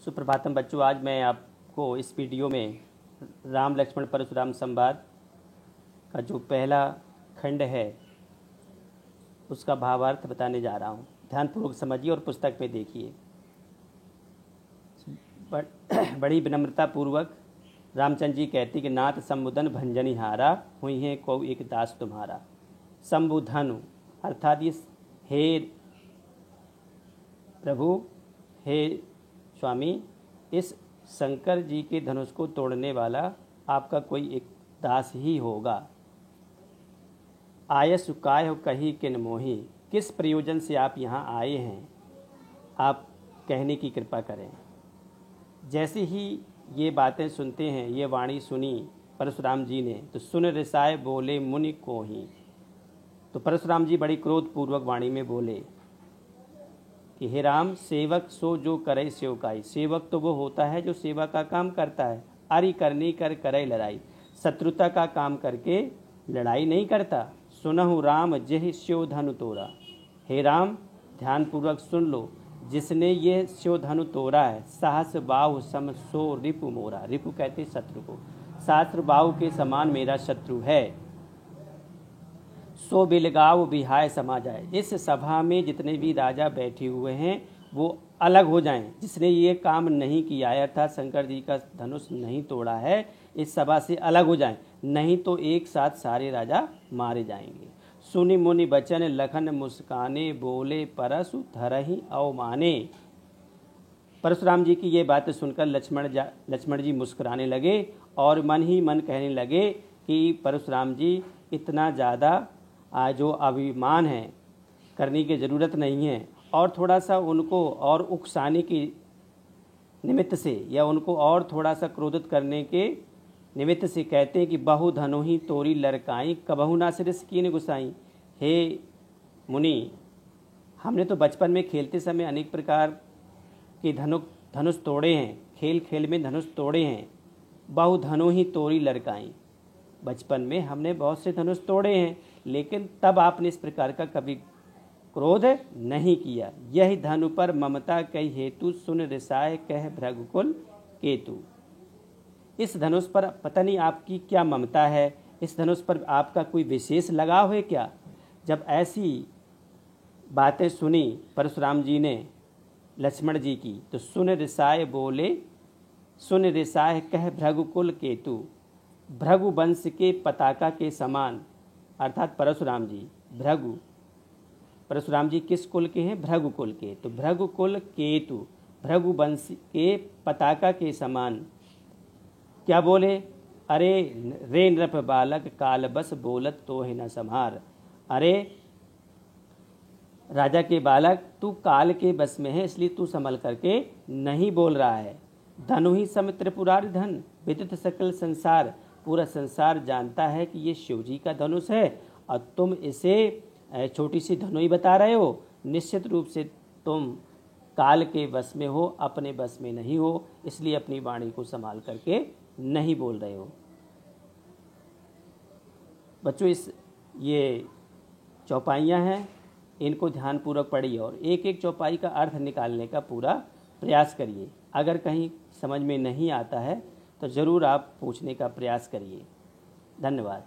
सुप्रभातम बच्चों, आज मैं आपको इस वीडियो में राम लक्ष्मण परशुराम संवाद का जो पहला खंड है उसका भावार्थ बताने जा रहा हूँ। ध्यानपूर्वक समझिए और पुस्तक में देखिए। बड़ी विनम्रता पूर्वक रामचंद्र जी कहते कि नाथ संबुधन भंजनी हारा हुई है को एक दास तुम्हारा। संबुधन अर्थात ये हे प्रभु, हे स्वामी, इस शंकर जी के धनुष को तोड़ने वाला आपका कोई एक दास ही होगा। आय सुकाय हो कही किन मोही, किस प्रयोजन से आप यहाँ आए हैं, आप कहने की कृपा करें। जैसे ही ये बातें सुनते हैं, ये वाणी सुनी परशुराम जी ने, तो सुन रिसाए बोले मुनि को ही। तो परशुराम जी बड़ी क्रोधपूर्वक वाणी में बोले कि हे राम, सेवक सो जो करे सेवकाई। सेवक तो वो होता है जो सेवा का काम करता है। आरी करनी कर करे लड़ाई, शत्रुता का काम करके लड़ाई नहीं करता। सुनहु राम जेहि स्यो धनु तोरा। हे राम, ध्यानपूर्वक सुन लो, जिसने ये स्यो धनु तोड़ा है, साहस बाहु सम सो रिपु मोरा। रिपु कहते शत्रु को। सहस्र बाहु के समान मेरा शत्रु है। सो बिलगाव बिहाय समा जाए। इस सभा में जितने भी राजा बैठे हुए हैं वो अलग हो जाएं। जिसने ये काम नहीं किया है, अर्थात शंकर जी का धनुष नहीं तोड़ा है, इस सभा से अलग हो जाएं, नहीं तो एक साथ सारे राजा मारे जाएंगे। सुनि मुनि बचन लखन मुस्काने, बोले परसु धरहि अवमाने। परशुराम जी की ये बातें सुनकर लक्ष्मण जी मुस्कुराने लगे और मन ही मन कहने लगे कि परशुराम जी इतना ज़्यादा जो अभिमान है करने की ज़रूरत नहीं है, और थोड़ा सा उनको और उकसाने की निमित्त से या उनको और थोड़ा सा क्रोधित करने के निमित्त से कहते हैं कि बहु धनु ही तोरी लड़काई, कबहु ना सिरिस कीन गुसाई। हे मुनि, हमने तो बचपन में खेलते समय अनेक प्रकार के धनुष तोड़े हैं, खेल खेल में धनुष तोड़े हैं। बहु धनु ही तोरी लड़काई, बचपन में हमने बहुत से धनुष तोड़े हैं, लेकिन तब आपने इस प्रकार का कभी क्रोध नहीं किया। यही धनु पर ममता कई हेतु, सुन रिसाए कह भृगुकुल केतु। इस धनुष पर पता नहीं आपकी क्या ममता है, इस धनुष पर आपका कोई विशेष लगाव है क्या। जब ऐसी बातें सुनी परशुराम जी ने लक्ष्मण जी की, तो सुन रिसाए बोले, सुन रिसाए कह भृगुकुल केतु। भृगु वंश के पताका के समान, अर्थात परशुराम जी भृगु, परशुराम जी किस कुल के हैं? भृगु कुल के। तो भृगु कुल केतु, भृगु वंश के पताका के समान क्या बोले? अरे रे नृप बालक काल बस बोलत तो है न संहार। अरे राजा के बालक, तू काल के बस में है, इसलिए तू संभल करके नहीं बोल रहा है। धनु ही सम त्रिपुरारि धन, विदित सकल संसार। पूरा संसार जानता है कि ये शिव जी का धनुष है और तुम इसे छोटी सी धनु ही बता रहे हो। निश्चित रूप से तुम काल के बस में हो, अपने बस में नहीं हो, इसलिए अपनी वाणी को संभाल करके नहीं बोल रहे हो। बच्चों, ये चौपाइयाँ हैं, इनको ध्यानपूर्वक पढ़िए और एक एक चौपाई का अर्थ निकालने का पूरा प्रयास करिए। अगर कहीं समझ में नहीं आता है तो ज़रूर आप पूछने का प्रयास करिए। धन्यवाद।